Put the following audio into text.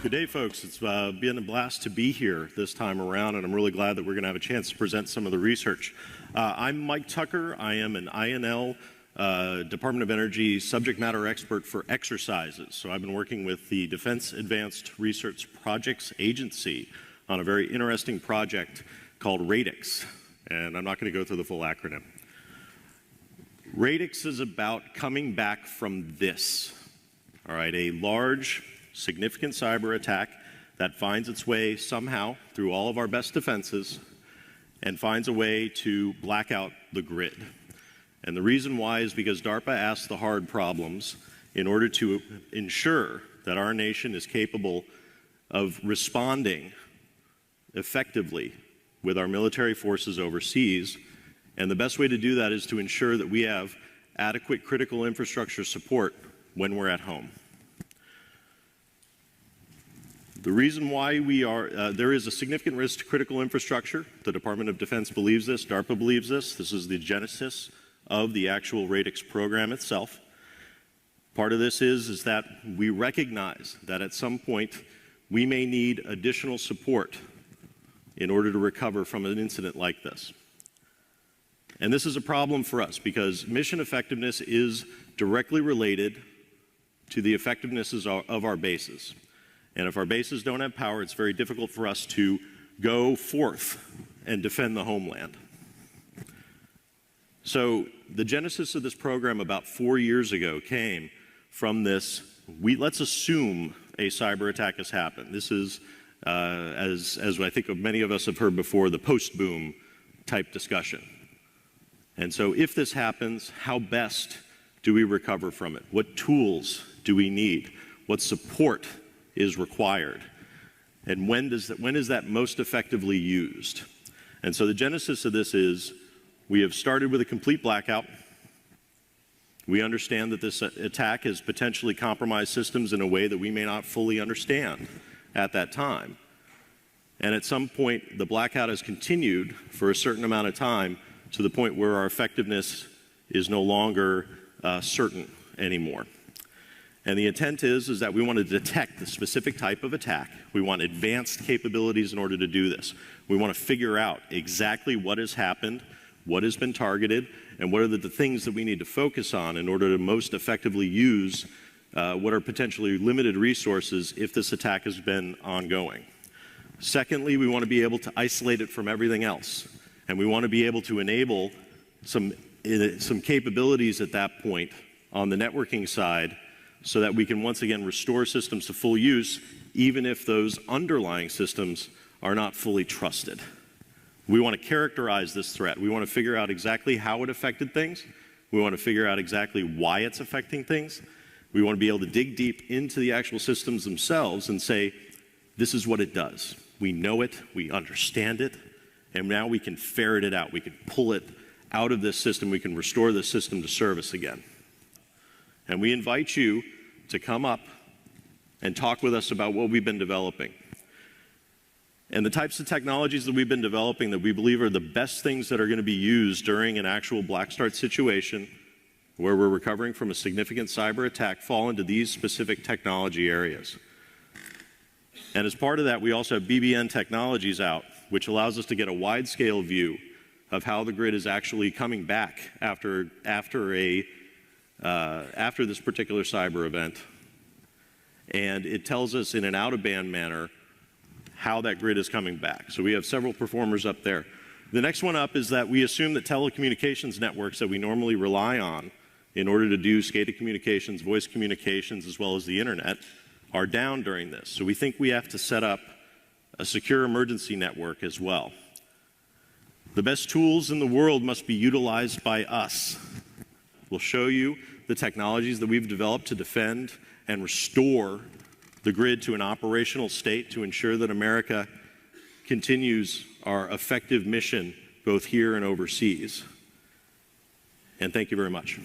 Good day, folks. It's been a blast to be here this time around, and I'm really glad that we're going to have a chance to present some of the research. I'm Mike Toecker. I am an INL Department of Energy subject matter expert for exercises. So I've been working with the Defense Advanced Research Projects Agency on a very interesting project called RADICS, and I'm not going to go through the full acronym. RADICS is about coming back from this. All right, a large, significant cyber attack that finds its way somehow through all of our best defenses and finds a way to black out the grid. And the reason why is because DARPA asked the hard problems in order to ensure that our nation is capable of responding effectively with our military forces overseas. And the best way to do that is to ensure that we have adequate critical infrastructure support when we're at home. The reason why there is a significant risk to critical infrastructure. The Department of Defense believes this, DARPA believes this. This is the genesis of the actual RADICS program itself. Part of this is that we recognize that at some point we may need additional support in order to recover from an incident like this. And this is a problem for us because mission effectiveness is directly related to the effectiveness of our bases. And if our bases don't have power, it's very difficult for us to go forth and defend the homeland. So the genesis of this program about 4 years ago came from this, let's assume a cyber attack has happened. This is, as I think many of us have heard before, the post-boom type discussion. And so if this happens, how best do we recover from it? What tools do we need? What support is required? And when is that most effectively used? And so the genesis of this is we have started with a complete blackout. We understand that this attack has potentially compromised systems in a way that we may not fully understand at that time. And at some point, the blackout has continued for a certain amount of time to the point where our effectiveness is no longer certain anymore. And the intent is that we want to detect the specific type of attack. We want advanced capabilities in order to do this. We want to figure out exactly what has happened, what has been targeted, and what are the things that we need to focus on in order to most effectively use what are potentially limited resources if this attack has been ongoing. Secondly, we want to be able to isolate it from everything else. And we want to be able to enable some capabilities at that point on the networking side so that we can once again restore systems to full use, even if those underlying systems are not fully trusted. We want to characterize this threat. We want to figure out exactly how it affected things. We want to figure out exactly why it's affecting things. We want to be able to dig deep into the actual systems themselves and say, this is what it does. We know it, we understand it, and now we can ferret it out. We can pull it out of this system. We can restore this system to service again. And we invite you to come up and talk with us about what we've been developing. And the types of technologies that we've been developing that we believe are the best things that are going to be used during an actual black start situation where we're recovering from a significant cyber attack fall into these specific technology areas. And as part of that, we also have BBN technologies out, which allows us to get a wide-scale view of how the grid is actually coming back after this particular cyber event. And it tells us in an out-of-band manner how that grid is coming back. So we have several performers up there. The next one up is that we assume that telecommunications networks that we normally rely on in order to do SCADA communications, voice communications, as well as the internet, are down during this. So we think we have to set up a secure emergency network as well. The best tools in the world must be utilized by us. We'll show you the technologies that we've developed to defend and restore the grid to an operational state to ensure that America continues our effective mission both here and overseas. And thank you very much.